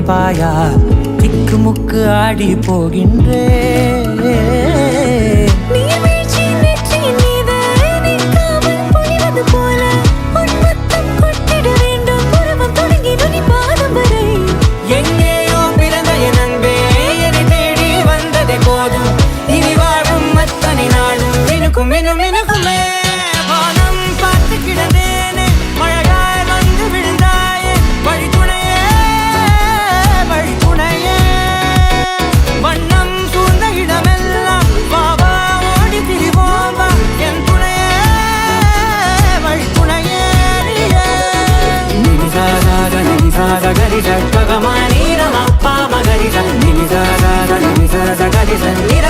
நினைப்பாயா திக்கு முக்கு ஆடி போகின்றே Gari sa, pagamaani, rama, pa, magari sa, nini sa, nini sa, gari sa,